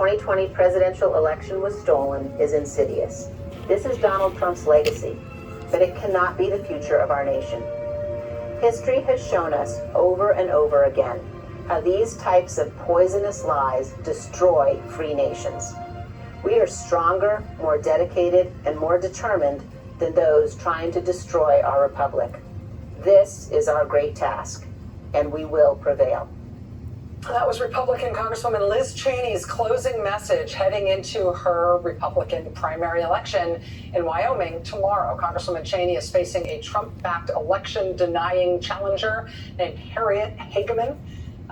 2020 presidential election was stolen is insidious. This is Donald Trump's legacy, but it cannot be the future of our nation. History has shown us over and over again how these types of poisonous lies destroy free nations. We are stronger, more dedicated, and more determined than those trying to destroy our republic. This is our great task, and we will prevail. That was Republican Congresswoman Liz Cheney's closing message heading into her Republican primary election in Wyoming tomorrow. Congresswoman Cheney is facing a Trump-backed election-denying challenger named Harriet Hageman.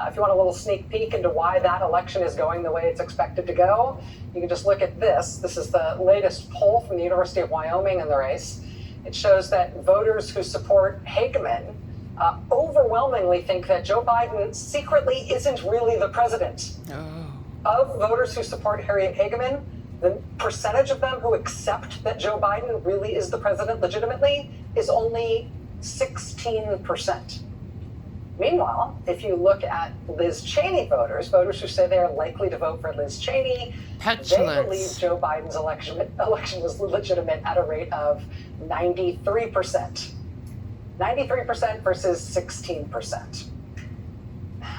If you want a little sneak peek into why that election is going the way it's expected to go, you can just look at this. This is the latest poll from the University of Wyoming in the race. It shows that voters who support Hageman overwhelmingly think that Joe Biden secretly isn't really the president. Of voters who support Harriet Hageman, the percentage of them who accept that Joe Biden really is the president legitimately is only 16%. Meanwhile, if you look at Liz Cheney voters who say they are likely to vote for Liz Cheney, Petulance. they believe Joe Biden's election was legitimate at a rate of 93%. 93% versus 16%.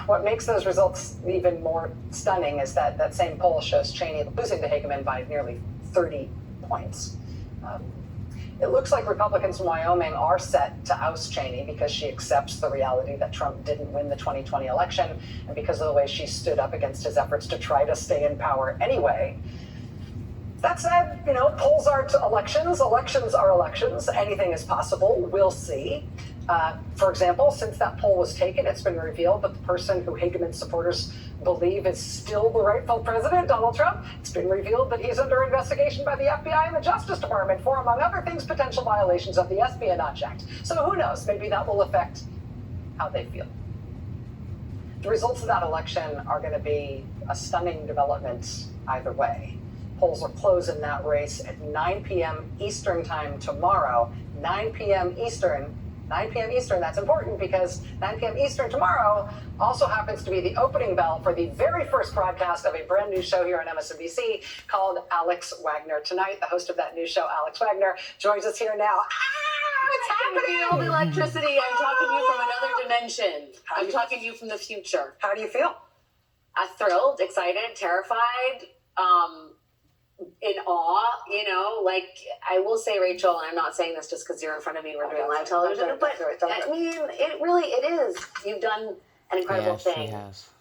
What makes those results even more stunning is that that same poll shows Cheney losing to Hageman by nearly 30 points. It looks like Republicans in Wyoming are set to oust Cheney because she accepts the reality that Trump didn't win the 2020 election and because of the way she stood up against his efforts to try to stay in power anyway. That said, polls aren't elections. Elections are elections. Anything is possible. We'll see. For example, since that poll was taken, it's been revealed that the person who Hageman supporters believe is still the rightful president, Donald Trump, it's been revealed that he's under investigation by the FBI and the Justice Department for, among other things, potential violations of the Espionage Act. So who knows? Maybe that will affect how they feel. The results of that election are going to be a stunning development either way. Polls will close in that race at 9 p.m. Eastern time tomorrow. 9 p.m. Eastern. 9 p.m. Eastern, that's important because 9 p.m. Eastern tomorrow also happens to be the opening bell for the very first broadcast of a brand new show here on MSNBC called Alex Wagner Tonight. The host of that new show, Alex Wagner, joins us here now. It's happening! Feel the electricity. I'm talking to you from another dimension. I'm talking to you from the future. How do you feel? Thrilled, excited, terrified, in awe, I will say, Rachel, and I'm not saying this just because you're in front of me, we're doing live television, but I mean, it is. You've done an incredible thing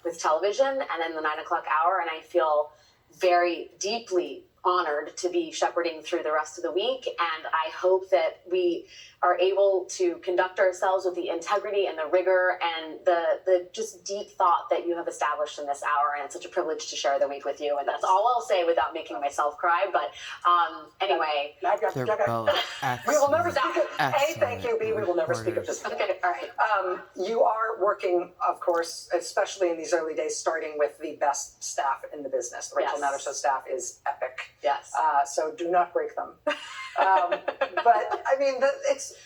with television and then the 9 o'clock hour, and I feel very deeply honored to be shepherding through the rest of the week, and I hope that we are able to conduct ourselves with the integrity and the rigor and the just deep thought that you have established in this hour, and it's such a privilege to share the week with you, and that's all I'll say without making myself cry, but anyway. We will never speak of A, thank you, B, we will never speak of this. Okay, all right. You are working, of course, especially in these early days, starting with the best staff in the business. The Rachel Maddow Show staff is epic. Yes. So do not break them. But I mean,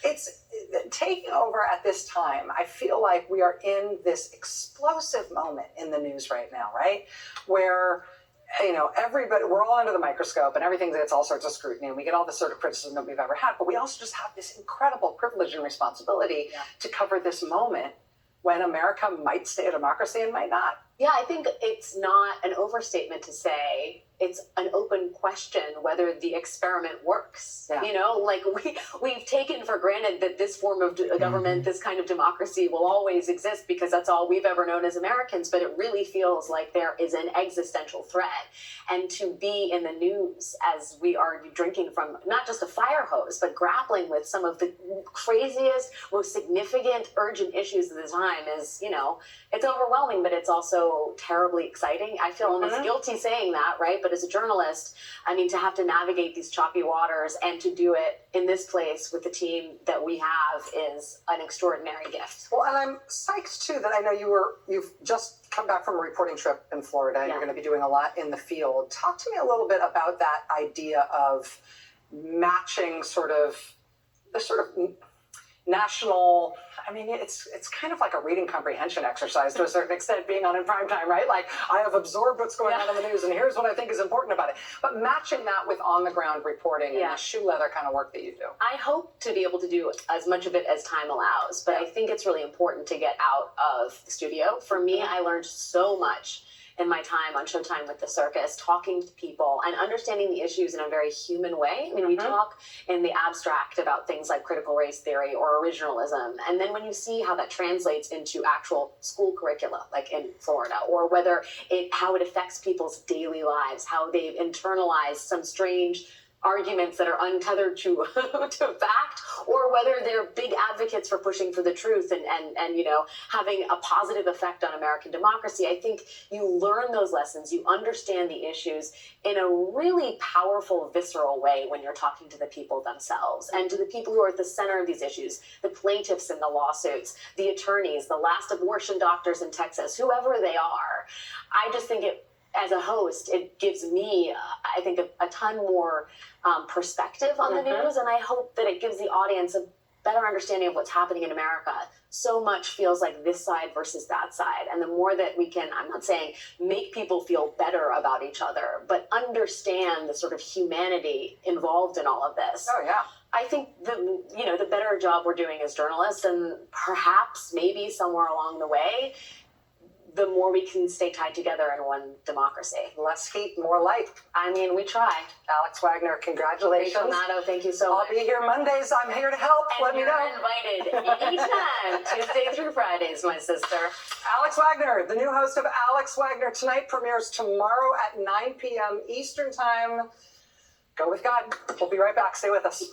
it's taking over at this time. I feel like we are in this explosive moment in the news right now, right? Where, everybody, we're all under the microscope and everything gets all sorts of scrutiny and we get all the sort of criticism that we've ever had. But we also just have this incredible privilege and responsibility to cover this moment when America might stay a democracy and might not. Yeah, I think it's not an overstatement to say it's an open question whether the experiment works. Yeah. We've taken for granted that this form of government, this kind of democracy will always exist because that's all we've ever known as Americans, but it really feels like there is an existential threat. And to be in the news as we are drinking from not just a fire hose, but grappling with some of the craziest, most significant, urgent issues of the time is, it's overwhelming, but it's also terribly exciting. I feel almost guilty saying that, right? But as a journalist, to have to navigate these choppy waters and to do it in this place with the team that we have is an extraordinary gift. Well, and I'm psyched too that I know you've just come back from a reporting trip in Florida and you're going to be doing a lot in the field. Talk to me a little bit about that idea of matching national, I mean, it's kind of like a reading comprehension exercise to a certain extent, being on in prime time, right? Like, I have absorbed what's going on in the news, and here's what I think is important about it. But matching that with on-the-ground reporting and the shoe leather kind of work that you do. I hope to be able to do as much of it as time allows, but I think it's really important to get out of the studio. For me, I learned so much in my time on Showtime with the circus, talking to people and understanding the issues in a very human way. I mean, we talk in the abstract about things like critical race theory or originalism. And then when you see how that translates into actual school curricula, like in Florida, or how it affects people's daily lives, how they've internalized some strange arguments that are untethered to fact, or whether they're big advocates for pushing for the truth and having a positive effect on American democracy. I think you learn those lessons, you understand the issues in a really powerful, visceral way when you're talking to the people themselves and to the people who are at the center of these issues, the plaintiffs in the lawsuits, the attorneys, the last abortion doctors in Texas, whoever they are. I just think as a host, it gives me, I think, a ton more perspective on the news, and I hope that it gives the audience a better understanding of what's happening in America. So much feels like this side versus that side, and the more that we can, I'm not saying make people feel better about each other, but understand the sort of humanity involved in all of this. Oh, yeah. I think the better job we're doing as journalists, and perhaps maybe somewhere along the way, the more we can stay tied together in one democracy. Less heat, more light. I mean, we try. Alex Wagner, congratulations. Rachel Maddow, thank you so much. I'll be here Mondays. I'm here to help. And let me know. You're invited anytime, Tuesday through Fridays, my sister. Alex Wagner, the new host of Alex Wagner Tonight, premieres tomorrow at 9 p.m. Eastern Time. Go with God. We'll be right back. Stay with us.